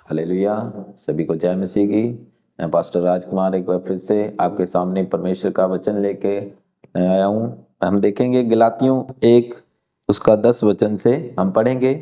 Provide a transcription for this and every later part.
Hallelujah. सभी को जय मसीह की। मैं पास्टर राजकुमार एक बार फिर से आपके सामने परमेश्वर का वचन लेके आया हूँ। हम देखेंगे गलातियों 1 उसका 10 वचन से हम पढ़ेंगे।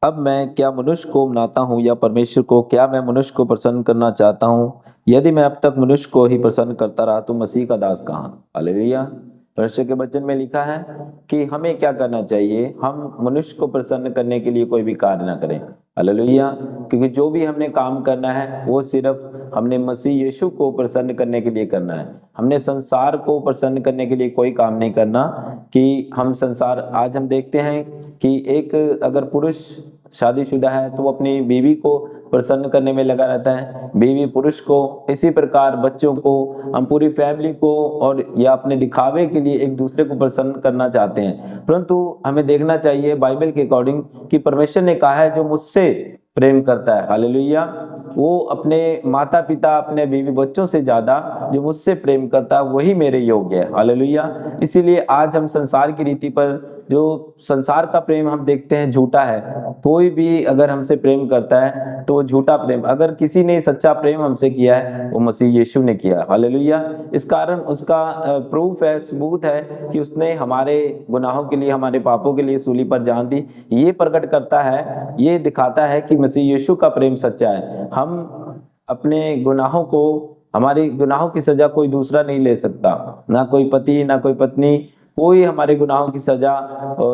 अब मैं क्या मनुष्य को मनाता हूँ या परमेश्वर को? क्या मैं मनुष्य को प्रसन्न करना चाहता हूँ? यदि मैं अब तक मनुष्य को ही प्रसन्न करता रहा तो मसीह का दास कहाँ? हालेलुया। परमेश्वर के वचन में लिखा है कि हमें क्या करना चाहिए, हम मनुष्य को प्रसन्न करने के लिए कोई भी कार्य ना करें। हालेलुया। क्योंकि जो भी हमने काम करना है वो सिर्फ हमने मसीह यीशु को प्रसन्न करने के लिए करना है। हमने संसार को प्रसन्न करने के लिए कोई काम नहीं करना कि हम संसार। आज हम देखते हैं कि एक अगर पुरुष शादीशुदा है तो वो अपनी बीवी को प्रसन्न करने में लगा रहता है, बीवी पुरुष को, इसी प्रकार बच्चों को, हम पूरी फैमिली को, और या अपने दिखावे के लिए एक दूसरे को प्रसन्न करना चाहते हैं। परंतु हमें देखना चाहिए बाइबल के अकॉर्डिंग कि परमेश्वर ने कहा है जो मुझसे प्रेम करता है, हालेलुया, वो अपने माता पिता, अपने बीवी बच्चों से ज्यादा जो मुझसे प्रेम करता है वही मेरे योग्य है, हालेलुया। इसीलिए आज हम संसार की रीति पर, जो संसार का प्रेम हम देखते हैं झूठा है। कोई भी अगर हमसे प्रेम करता है तो वो झूठा प्रेम, अगर किसी ने सच्चा प्रेम हमसे किया है वो मसीह यीशु ने किया, हालेलुया। इस कारण उसका प्रूफ है, सबूत है कि उसने हमारे गुनाहों के लिए, हमारे पापों के लिए सूली पर जान दी। ये प्रकट करता है, ये दिखाता है कि मसीह यीशु का प्रेम सच्चा है। हम अपने गुनाहों को, हमारे गुनाहों की सजा कोई दूसरा नहीं ले सकता, ना कोई पति, ना कोई पत्नी, कोई हमारे गुनाहों की सजा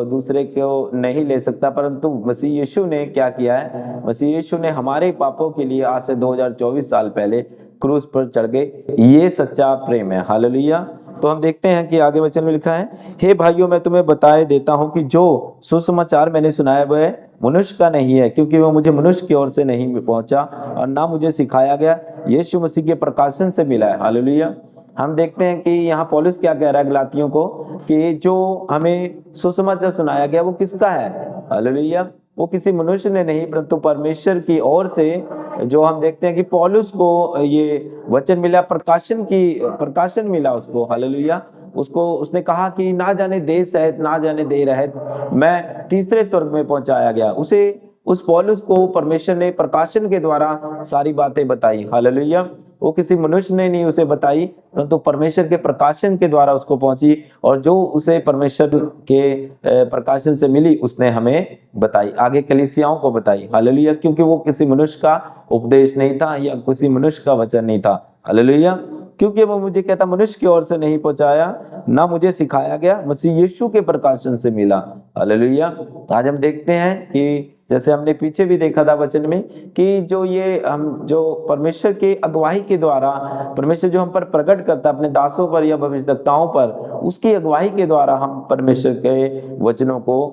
दूसरे को नहीं ले सकता। परंतु मसीह यीशु ने क्या किया है, मसीह यीशु ने हमारे पापों के लिए आज से 2024 साल पहले क्रूस पर चढ़ गए। ये सच्चा प्रेम है, हालेलुया। तो हम देखते हैं कि आगे वचन में लिखा है, हे भाइयों मैं तुम्हें बताए देता हूं कि जो सुसमाचार मैंने सुनाया वह मनुष्य का नहीं है, क्योंकि वह मुझे मनुष्य की ओर से नहीं पहुंचा और ना मुझे सिखाया गया, यीशु मसीह के प्रकाशन से मिला है, हालेलुया। हम देखते हैं कि यहाँ पौलुस क्या कह रहा है गलातियों को कि जो हमें सुसमाचार सुनाया गया वो किसका है, हालेलुया। वो किसी मनुष्य ने नहीं परंतु परमेश्वर की ओर से। जो हम देखते हैं कि पौलुस को ये वचन मिला, प्रकाशन मिला उसको, हालेलुया। उसको उसने कहा कि ना जाने देश सहित, ना जाने दे रहित मैं तीसरे स्वर्ग में पहुंचाया गया। उसे, उस पौलुस को परमेश्वर ने प्रकाशन के द्वारा सारी बातें बताई, हालेलुया। वो किसी मनुष्य ने नहीं उसे बताई परंतु परमेश्वर के प्रकाशन के द्वारा उसको पहुंची, और जो उसे परमेश्वर के प्रकाशन से मिली उसने हमें बताई, आगे कलीसियाओं को बताई, हालेलुया। क्योंकि वो किसी मनुष्य का उपदेश नहीं था या किसी मनुष्य का वचन नहीं था, हालेलुया। क्योंकि वो मुझे कहता मनुष्य की ओर से नहीं पहुंचाया, ना मुझे सिखाया गया, मसीह यीशु के प्रकाशन से मिला, हालेलुया। आज हम देखते हैं कि जैसे हमने पीछे भी देखा था वचन में कि जो ये हम जो परमेश्वर के अगुवाई के द्वारा, परमेश्वर जो हम पर प्रकट करता है अपने दासों पर या भविष्यद्वक्ताओं पर, उसकी अगुवाई के द्वारा हम परमेश्वर के वचनों को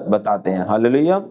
बताते हैं, हालेलुया।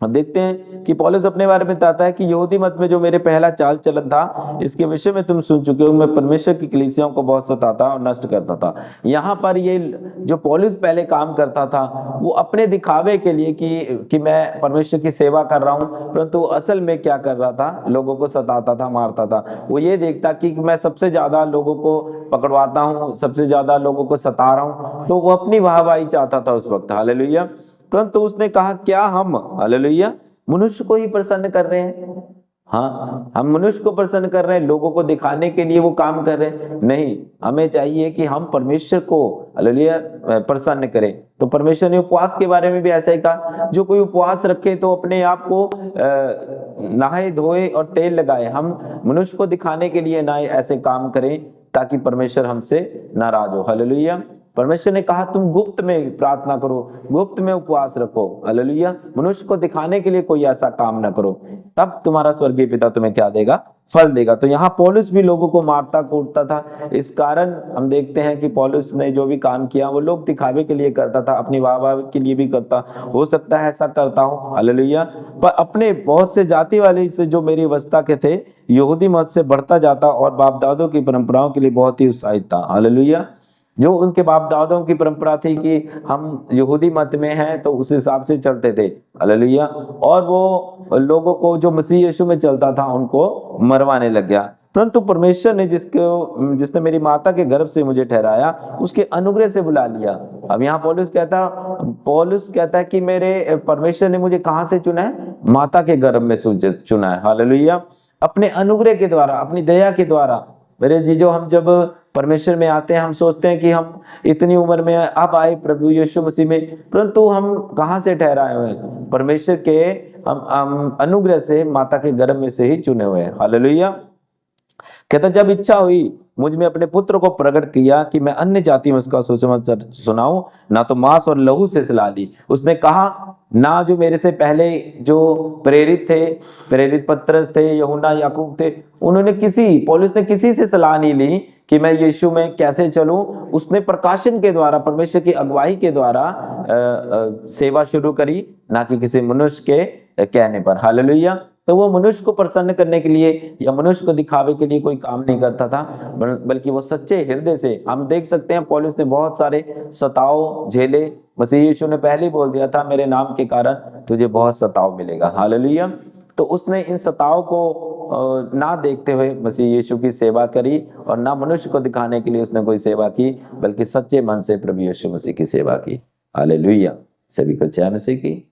अब देखते हैं कि पौलुस अपने बारे में बताता है कि यहूदी मत में जो मेरे पहला चाल चलन था इसके विषय में तुम सुन चुके हो, मैं परमेश्वर की कलीसियाओं को बहुत सताता और नष्ट करता था। यहाँ पर ये जो पौलुस पहले काम करता था वो अपने दिखावे के लिए कि मैं परमेश्वर की सेवा कर रहा हूँ, परंतु असल में क्या कर रहा था, लोगों को सताता था, मारता था। वो ये देखता कि मैं सबसे ज्यादा लोगों को पकड़वाता हूँ, सबसे ज्यादा लोगों को सता रहा हूँ, तो वो अपनी वाहवाही चाहता था उस वक्त, हालेलुया। परंतु उसने कहा क्या हम, हालेलुया, मनुष्य को ही प्रसन्न कर रहे हैं? हाँ, हम मनुष्य को प्रसन्न कर रहे हैं, लोगों को दिखाने के लिए वो काम कर रहे हैं? नहीं, हमें चाहिए कि हम परमेश्वर को, हालेलुया, प्रसन्न करें। तो परमेश्वर ने उपवास के बारे में भी ऐसा ही कहा, जो कोई उपवास रखे तो अपने आप को नहाए धोए और तेल लगाए। हम मनुष्य को दिखाने के लिए ना ऐसे काम करें ताकि परमेश्वर हमसे नाराज हो, हालेलुया। परमेश्वर ने कहा तुम गुप्त में प्रार्थना करो, गुप्त में उपवास रखो, हालेलुया। मनुष्य को दिखाने के लिए कोई ऐसा काम ना करो, तब तुम्हारा स्वर्गीय पिता तुम्हें क्या देगा, फल देगा। तो यहाँ पौलुस भी लोगों को मारता कूटता था। इस कारण हम देखते हैं कि पौलुस ने जो भी काम किया वो लोग दिखावे के लिए करता था, अपनी वाह के लिए भी करता, हो सकता है ऐसा करता हो, हालेलुया। पर अपने बहुत से जाति वाले से जो मेरी अवस्था के थे यहूदी मत से बढ़ता जाता और बाप दादों की परंपराओं के लिए बहुत ही उत्साहित था, हालेलुया। जो उनके बाप दादों की परंपरा थी कि हम यहूदी मत में हैं तो उस हिसाब से चलते थे, हालेलुया। और वो लोगों को जो मसीह यीशु में चलता था उनको मरवाने लग गया। परंतु परमेश्वर ने जिसने मेरी माता के गर्भ से मुझे ठहराया उसके अनुग्रह से बुला लिया। अब यहाँ पौलुस कहता है कि मेरे परमेश्वर ने मुझे कहाँ से चुना है, माता के गर्भ में चुना है। हालेलुया। अपने अनुग्रह के द्वारा, अपनी दया के द्वारा। मेरे जीजो, हम जब परमेश्वर में आते हैं हम सोचते हैं कि हम इतनी उम्र में अब आए प्रभु यीशु मसीह में, परंतु हम कहाँ से ठहराए हुए हैं? परमेश्वर के हम अनुग्रह से, माता के गर्भ में से ही चुने हुए हैं। हालेलुया। कहता जब इच्छा हुई मुझ में अपने पुत्र को प्रकट किया कि मैं अन्य जाति में उसका सुसमाचार सुनाऊं, ना तो मांस और लहू से सलाह ली। उसने कहा ना जो मेरे से पहले जो प्रेरित थे, प्रेरित पतरस थे, यूहन्ना, याकूब थे, उन्होंने पौलुस ने किसी से सलाह नहीं ली कि मैं यीशु में कैसे चलूं। उसने प्रकाशन के द्वारा, परमेश्वर की अगुवाई के द्वारा सेवा शुरू करी, ना कि किसी मनुष्य के कहने पर। हालेलुया। तो वो मनुष्य को प्रसन्न करने के लिए या मनुष्य को दिखावे के लिए कोई काम नहीं करता था, बल्कि वो सच्चे हृदय से। हम देख सकते हैं पौलुस ने बहुत सारे सताव झेले। मसीह यीशु ने पहले ही बोल दिया था मेरे नाम के कारण तुझे बहुत सताव मिलेगा। हालेलुया। तो उसने इन सताव को ना देखते हुए मसीह यीशु की सेवा करी, और ना मनुष्य को दिखाने के लिए उसने कोई सेवा की, बल्कि सच्चे मन से प्रभु यीशु मसीह की सेवा की। हालेलुया। सभी को जय मसीह की।